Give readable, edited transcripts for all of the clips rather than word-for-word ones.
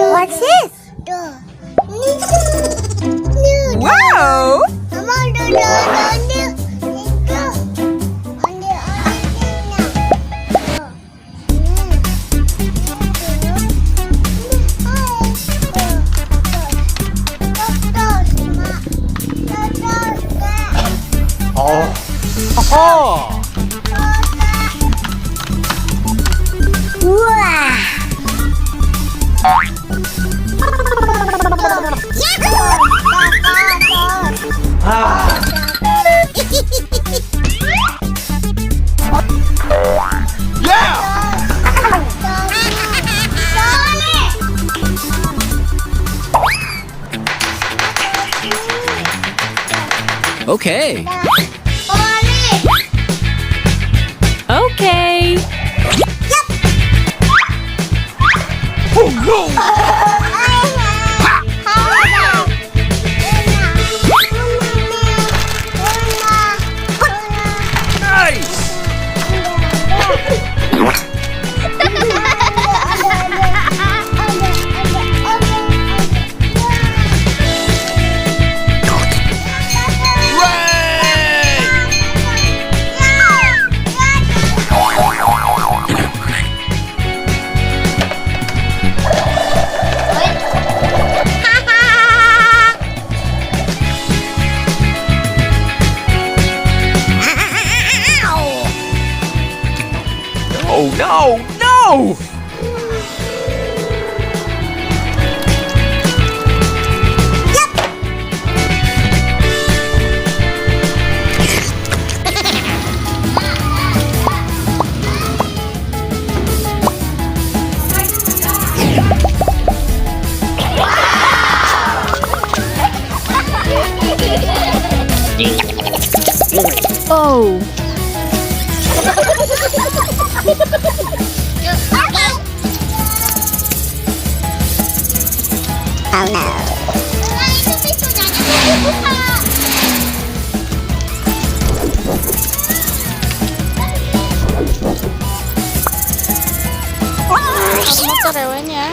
What's this? Wow! Oh. Oh. Wah. Ah. Yeah! Okay. Okay. Oh no! Nice! Oh no! No! Oh. Oh no. Kamu cerewetnya.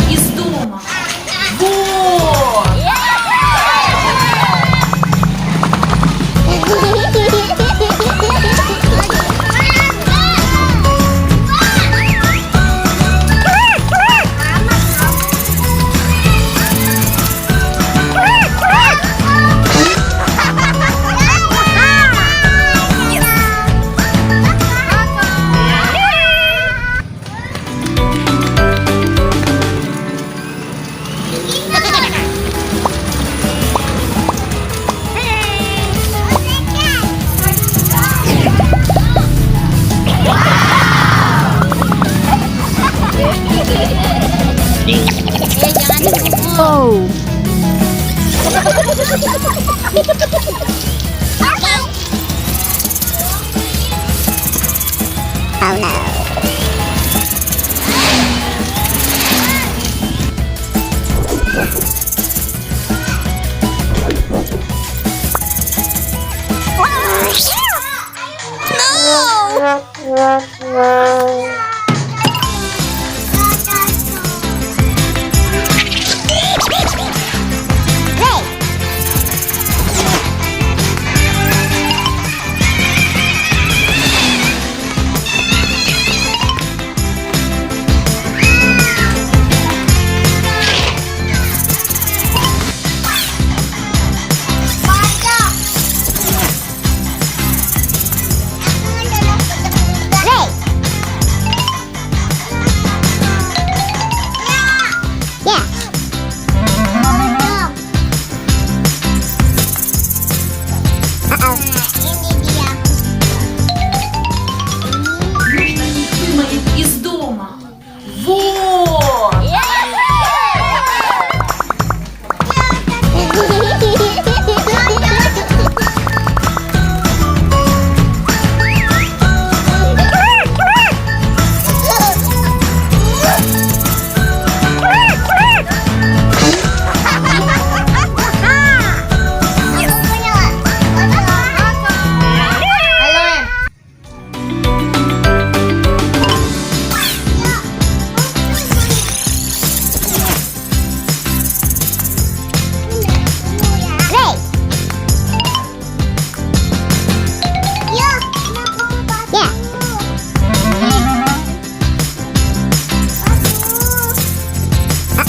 Из дома. Вот! Oh. Oh no.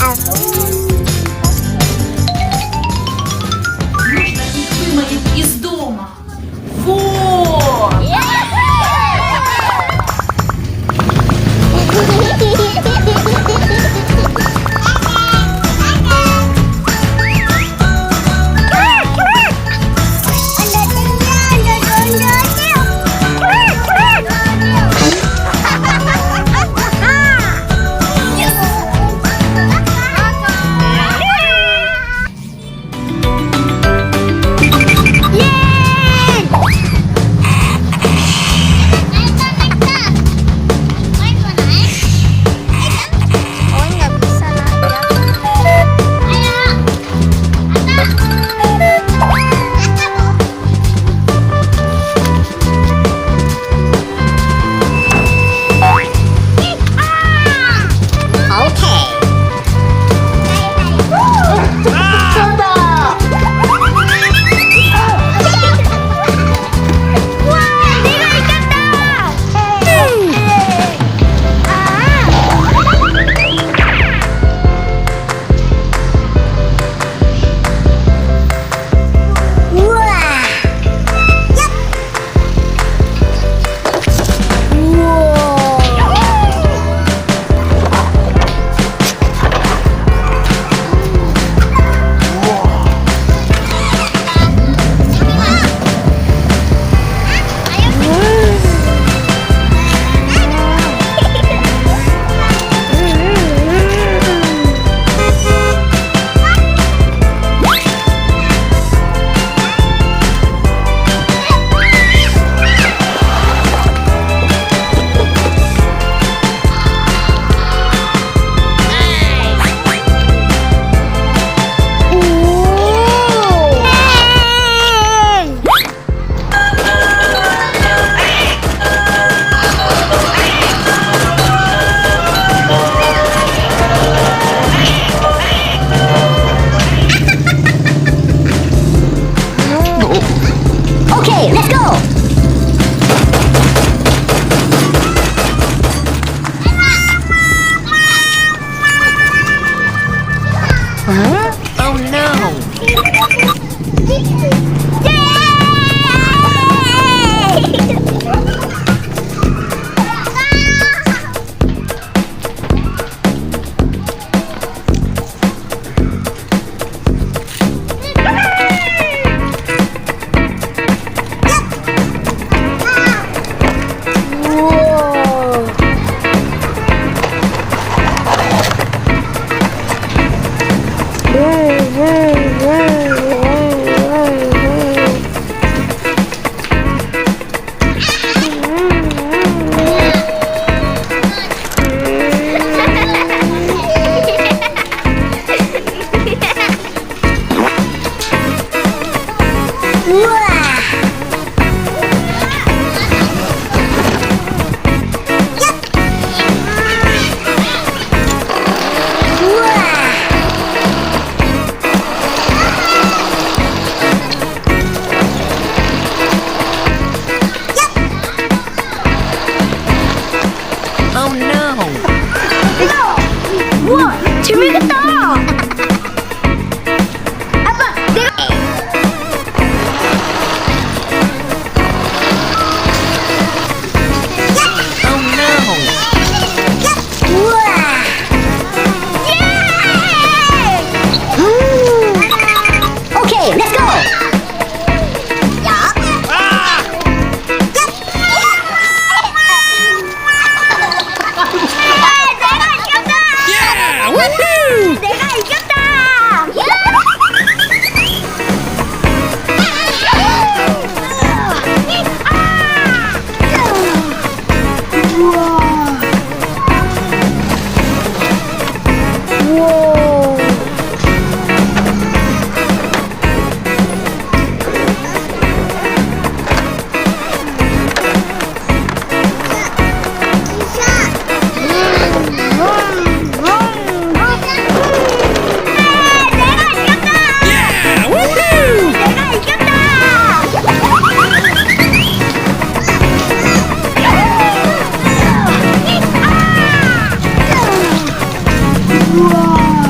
Нужно их выманить из дома. Вот! Oh, nggak bisa Okay. Okay, let's go. Oh no! Oh no! 우와, 재밌겠다. 아빠, 내가 Oh no! 우와. 오케이, let's go. 야. 내가 이겼다. Yeah! Woohoo! 내가 이겼다. Yeah! Woohoo! 내가 이겼다. 우와.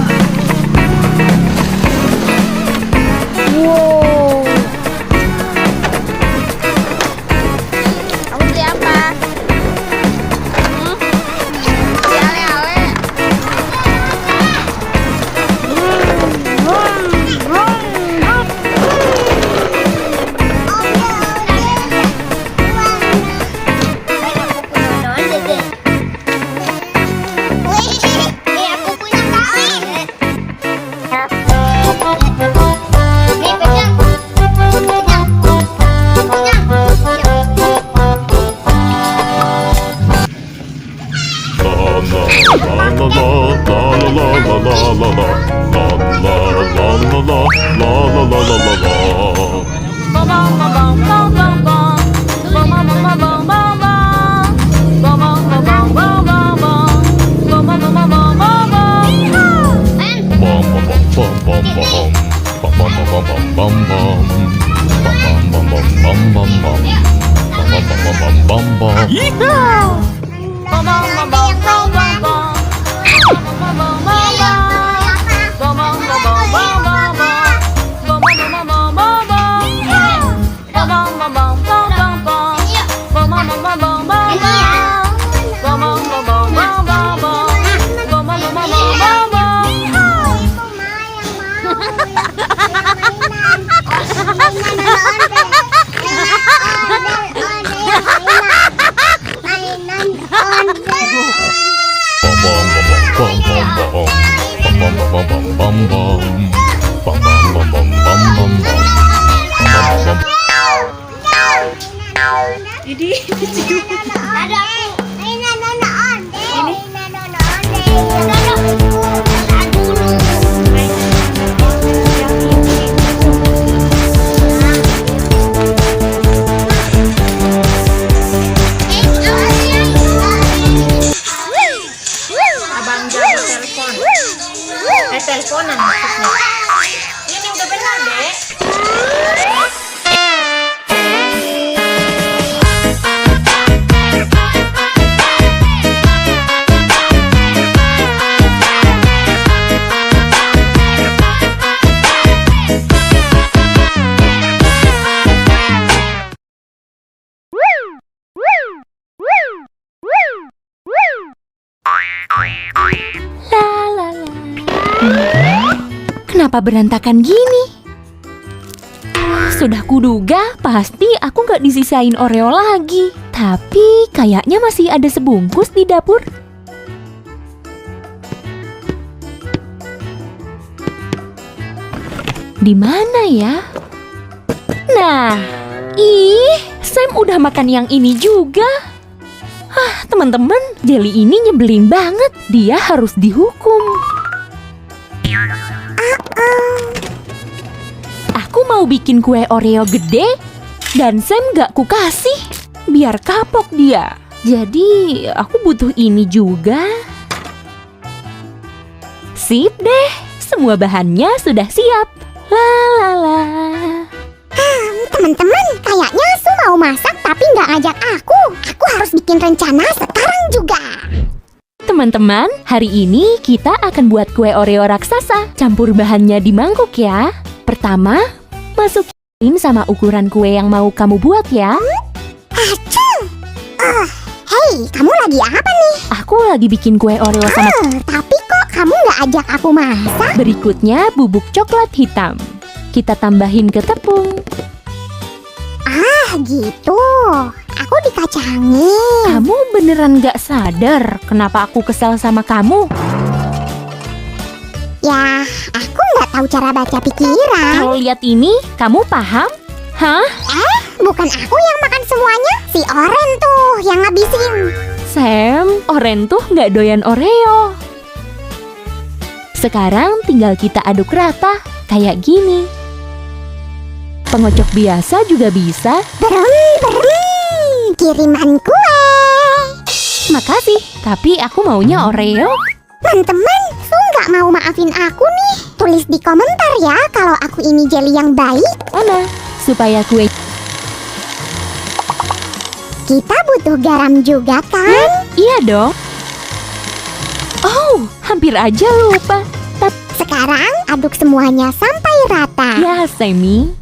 Abang jaga telepon. Teleponan maksudnya. Ini udah benar, Dek. Kenapa berantakan gini? Sudah kuduga pasti aku nggak disisain Oreo lagi. Tapi kayaknya masih ada sebungkus di dapur. Di mana ya? Nah, Sam udah makan yang ini juga. Teman-teman, Jelly ini nyebelin banget. Dia harus dihukum. Aku mau bikin kue Oreo gede dan Sam gak kukasih. Biar kapok dia. Jadi aku butuh ini juga. Sip deh, semua bahannya sudah siap. La. Teman-teman, kayaknya Su mau masak tapi nggak ngajak aku. Aku harus bikin rencana sekarang juga. Teman-teman, hari ini kita akan buat kue Oreo raksasa. Campur bahannya di mangkuk ya. Pertama, masukin sama ukuran kue yang mau kamu buat ya. Hei, kamu lagi apa nih? Aku lagi bikin kue Oreo sama. Tapi kok kamu nggak ajak aku masak? Berikutnya bubuk coklat hitam. Kita tambahin ke tepung. Gitu. Aku dikacangin. Kamu beneran gak sadar kenapa aku kesal sama kamu? Ya, aku nggak tahu cara baca pikiran. Kalau lihat ini, kamu paham? Hah? Bukan aku yang makan semuanya. Si Oren tuh yang ngabisin. Sam, Oren tuh nggak doyan Oreo. Sekarang tinggal kita aduk rata, kayak gini. Pengocok biasa juga bisa. Brum, kiriman kue. Makasih, tapi aku maunya Oreo. Teman-teman, Su nggak mau maafin aku nih. Tulis di komentar ya kalau aku ini Jelly yang baik. Mana? Supaya kue... Kita butuh garam juga kan? Iya dong. Oh, hampir aja lupa. Sekarang aduk semuanya sampai rata. Ya, Sammy.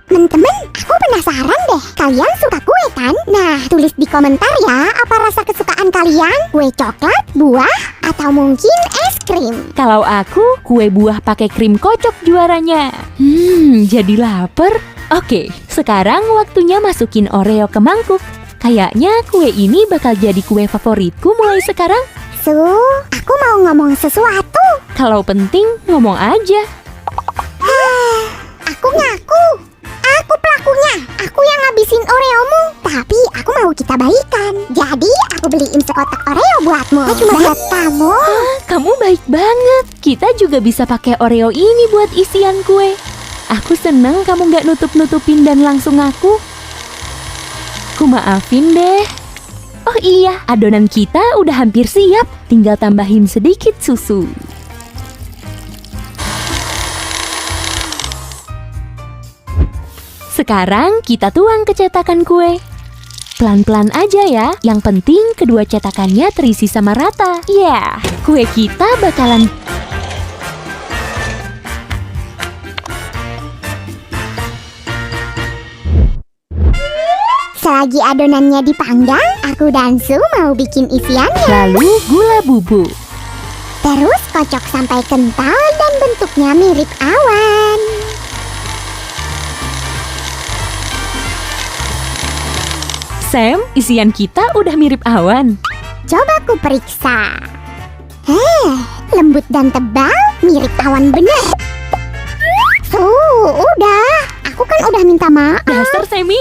Temen-temen, aku penasaran deh. Kalian suka kue kan? Nah, tulis di komentar ya apa rasa kesukaan kalian. Kue coklat, buah, atau mungkin es krim. Kalau aku, kue buah pakai krim kocok juaranya. Jadi lapar. Oke, sekarang waktunya masukin Oreo ke mangkuk. Kayaknya kue ini bakal jadi kue favoritku mulai sekarang. Su, aku mau ngomong sesuatu. Kalau penting, ngomong aja. Aku ngaku. Aku pelaku akunya. Aku yang ngabisin Oreomu. Tapi aku mau kita baikan. Jadi aku beliin sekotak Oreo buatmu. Cuma buat kamu. Kamu baik banget. Kita juga bisa pakai Oreo ini buat isian kue. Aku seneng kamu nggak nutup-nutupin dan langsung ngaku. Ku maafin deh. Oh iya, adonan kita udah hampir siap. Tinggal tambahin sedikit susu. Sekarang kita tuang ke cetakan kue. Pelan-pelan aja ya, yang penting kedua cetakannya terisi sama rata. Ya, kue kita bakalan... Selagi adonannya dipanggang, aku dan Su mau bikin isiannya. Lalu gula bubuk. Terus kocok sampai kental dan bentuknya mirip awan. Sam, isian kita udah mirip awan. Coba ku periksa. Lembut dan tebal, mirip awan bener. Su, udah. Aku kan udah minta maaf. Dasar Semi,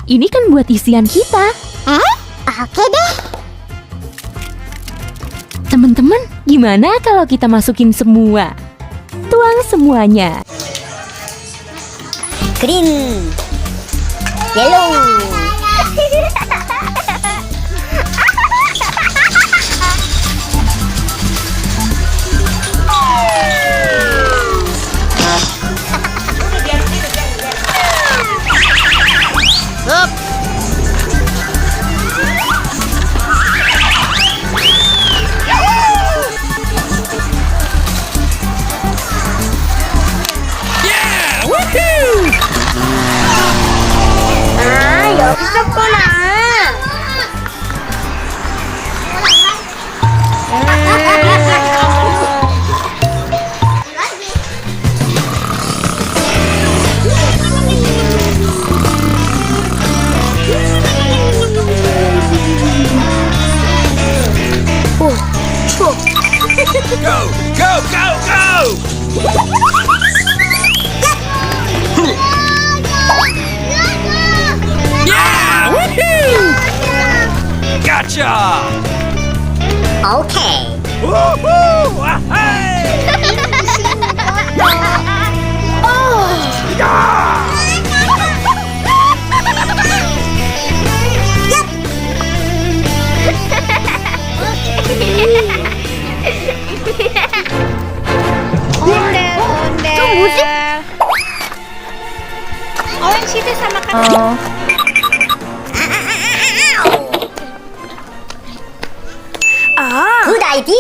ini kan buat isian kita. Oke deh. Teman-teman, gimana kalau kita masukin semua? Tuang semuanya. Green. Yellow. Up. Yeah! Woohoo! 여기서 거나. Go! Go! Go! Go! Yeah! Woohoo! Gotcha! 오케이. Woohoo! Hey! 온대. 저 뭐지? 시대 사막 굿 아이디어.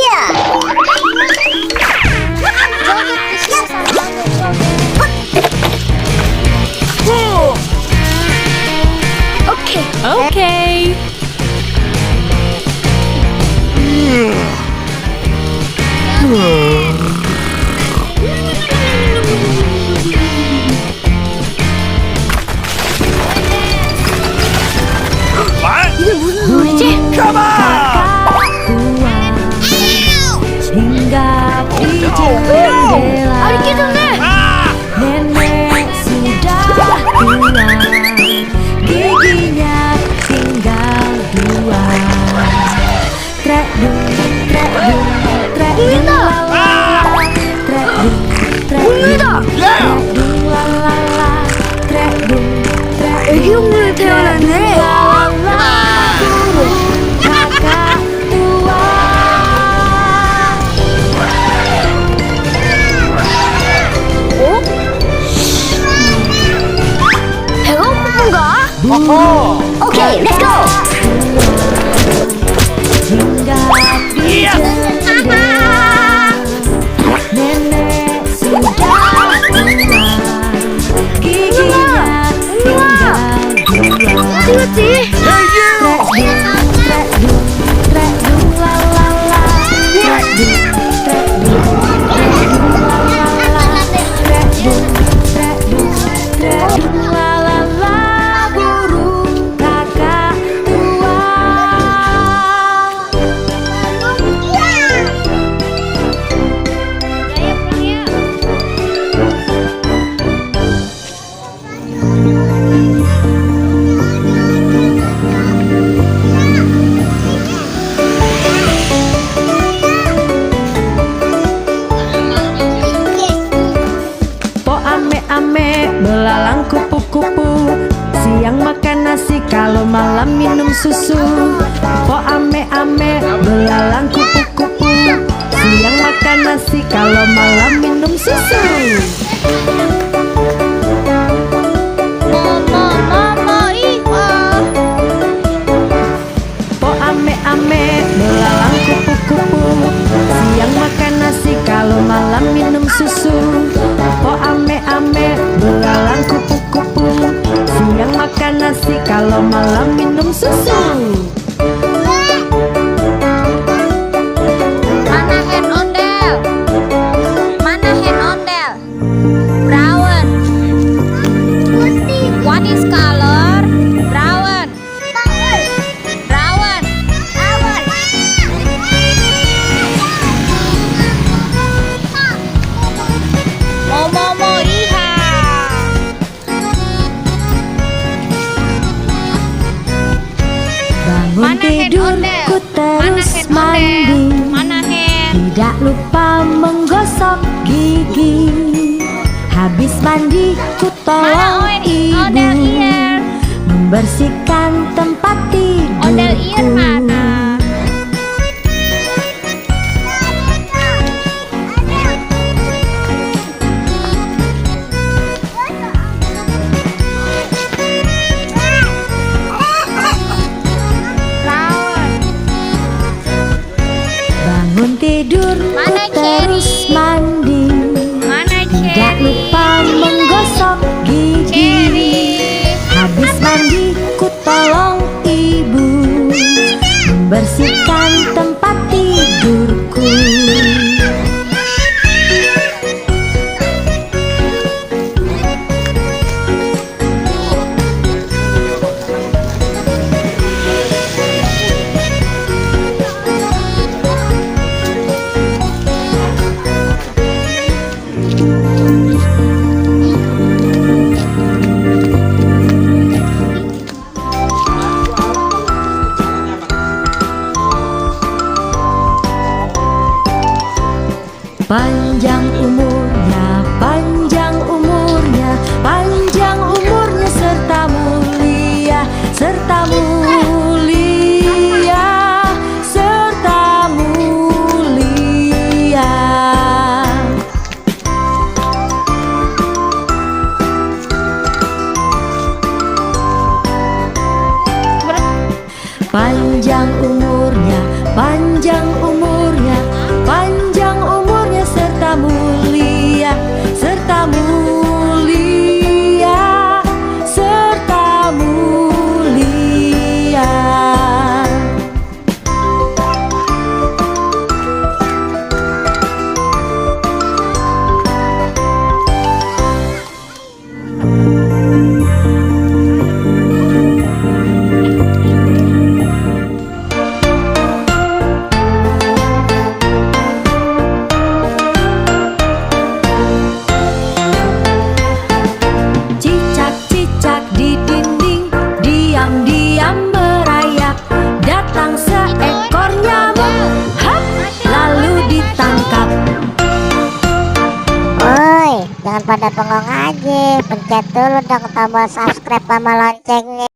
Oke. What? 뭐지? Come on! kalau malam minum susu. Po ame-ame belalang kupu-kupu, siang makan nasi kalau malam minum susu. Po ame-ame belalang kupu-kupu, siang makan nasi kalau malam minum susu. Po ame-ame belalang kupu-kupu, siang makan nasi kalau malam minum susu. Mana hen ondel? Mana hen ondel? Brown. What is color? Brown. Brown. Momo iha. Bangun Mana hen tidur ondel? ku Mana terus hen mandi, ondel? Mana hen? tidak lupa menggosok gigi. Habis mandi ku tolong Ondel ibu ear. membersihkan tempat Ondel ear tidurku. mana? Brown. Bangun tidur ku Mana terus Cherry? mandi, Mana tidak cherry? lupa menggosok gigi. Cherry. Habis mandi ku tolong ibu membersihkan tempat tidurku. Panjang umurnya, panjang umurnya, panjang umurnya serta mulia, serta mulia, serta mulia. Panjang umurnya, panjang umurnya, panjang umurnya serta mulia, serta mulia, serta mulia. Cicak-cicak di dinding, diam-diam merayap. Datang seekor nyamuk, hap, lalu ditangkap. Woi, jangan pada bengong aja. Pencet dulu dong tombol subscribe sama loncengnya.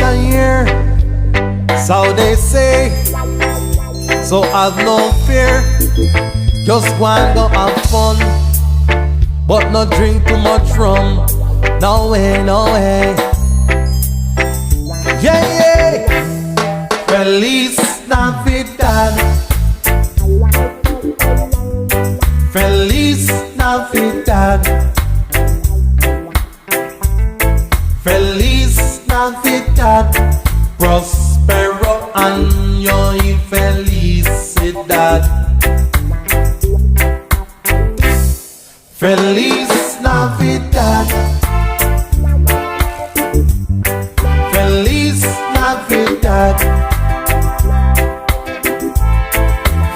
a year, so they say. So have no fear, just go and go have fun, but not drink too much rum. No way, no way. Yeah, yeah. Feliz Navidad. Feliz Navidad. Feliz Navidad. Prospero año y felicidad. Feliz Navidad. Feliz Navidad.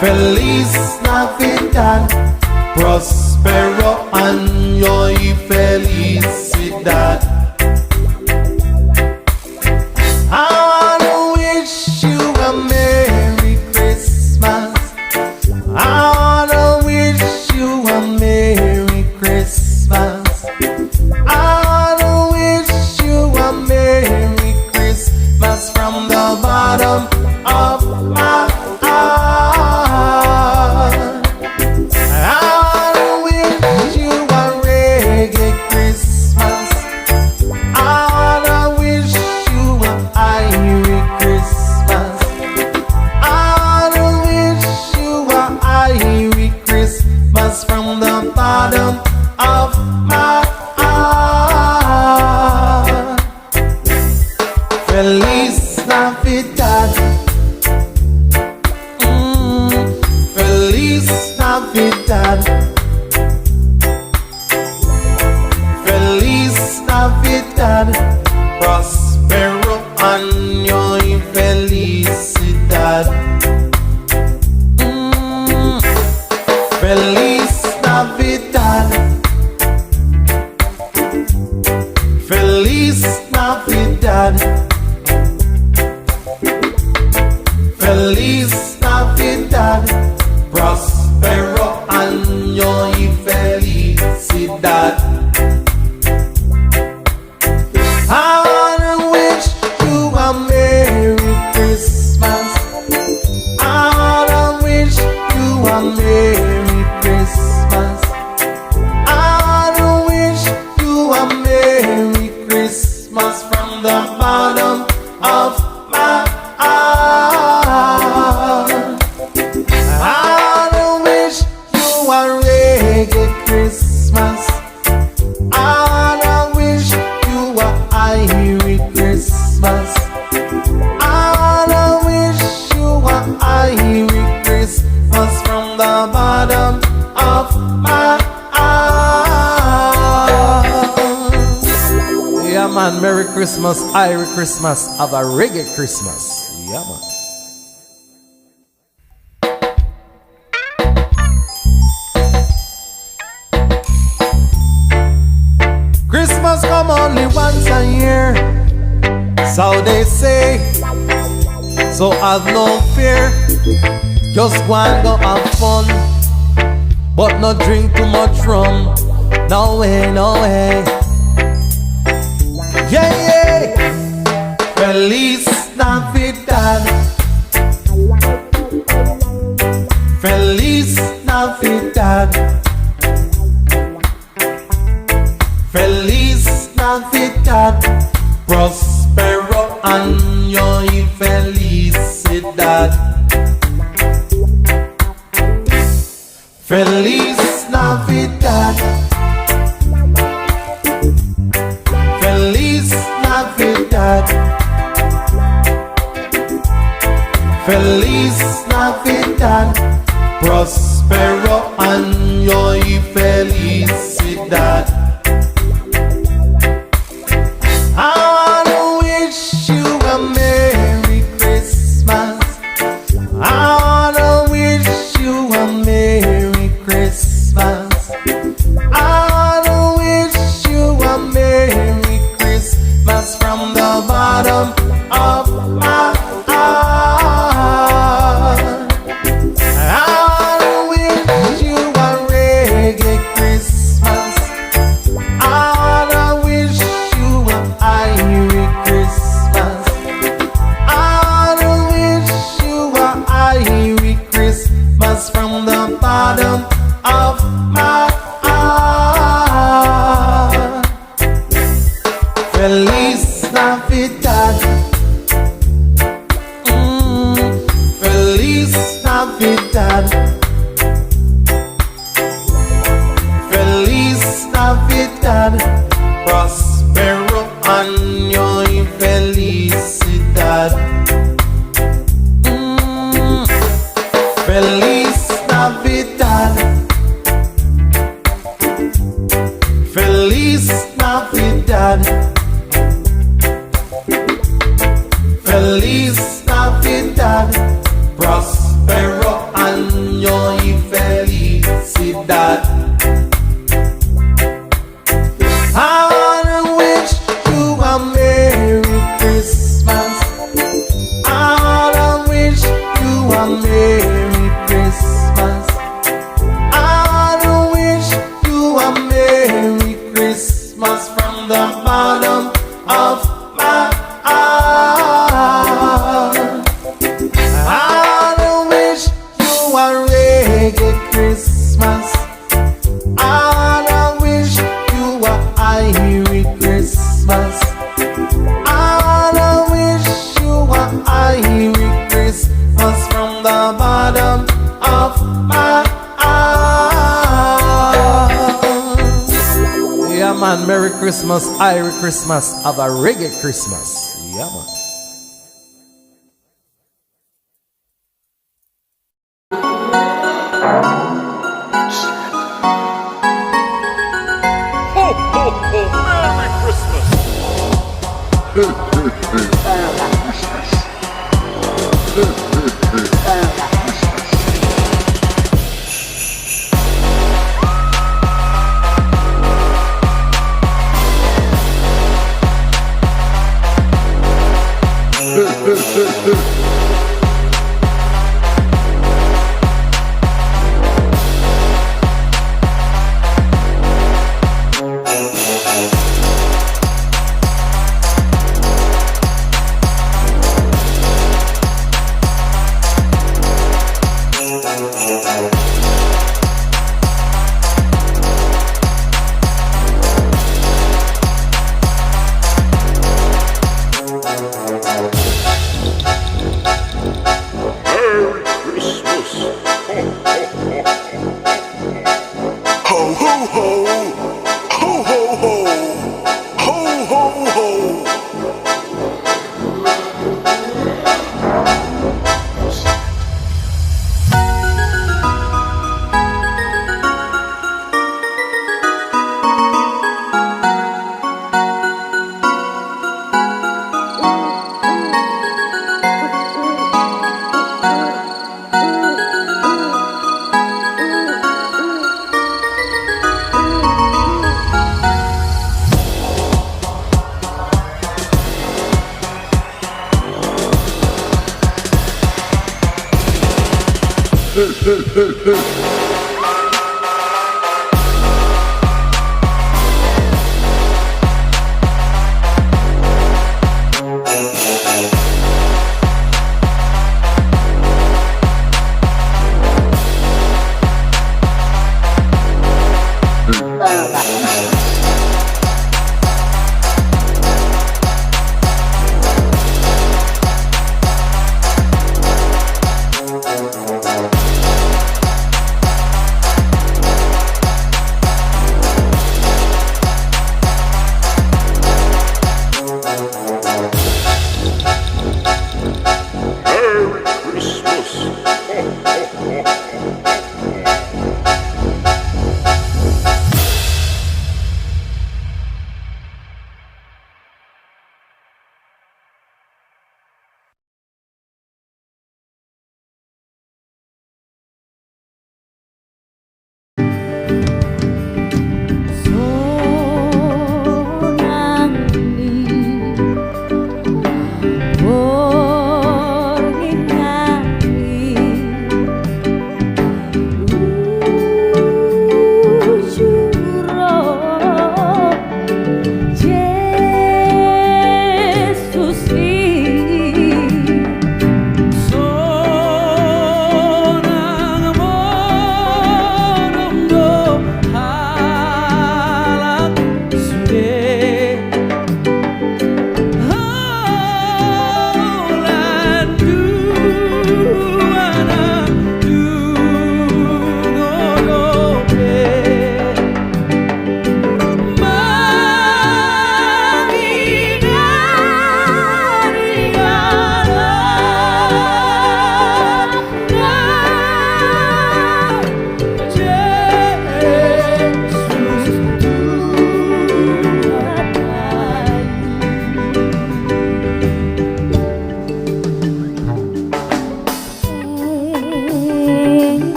Feliz Navidad. Prospero año y felicidad. I wanna wish you a Merry Christmas. I wanna wish you a Merry Christmas. I wanna wish you a Merry Christmas from the bottom of my heart. I wanna wish you a reggae Christmas. I wanna wish you a Irish Christmas. I wanna wish you a Irish Christmas from the bottom of my heart. Feliz Navidad. Feliz Navidad. Feliz Navidad. Prospero año y felicidad. Feliz Navidad. Feliz Navidad. Feliz Navidad. Prospero año y felicidad. I wanna wish you a Merry Christmas. I wanna wish you a Merry Christmas. I wanna wish you a Merry Christmas from the bottom of my heart. I wanna wish you a reggae Christmas. I wanna wish you a Irish Christmas. I wanna wish you a Irish Christmas from the bottom of my heart. Yeah man, Merry Christmas, Irish Christmas, have a reggae Christmas. Yeah man. Christmas come only once a year, so they say. So have no fear, just go and go have fun, but not drink too much rum. No way, no way. Yeah, yeah. Feliz Navidad. Feliz Navidad. Feliz Navidad. Prospero año y felicidad. Feliz Navidad. Feliz Navidad. Feliz Navidad. Prospero año y felicidad. I wanna wish you a Merry Christmas. I wanna wish you a Merry Christmas. I wanna wish you a Merry Christmas from the bottom of my heart. I wanna wish you a reggae Christmas. from the bottom of my heart. Feliz Navidad. Feliz Navidad. Feliz Navidad. Prospero año y felicidad. Feliz Navidad. Feliz Navidad. Feliz Navidad. Prospero año y felicidad. I wish you a Merry Christmas. I wish you a Merry Christmas. I wish you a Merry Christmas from the bottom of my heart. I wish you a reggae Christmas. I wish you a Irish Christmas. I wish you a Irish Christmas from the bottom of my heart. Yeah man, Merry Christmas, Irish Christmas, have a reggae Christmas. Yeah man.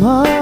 Oh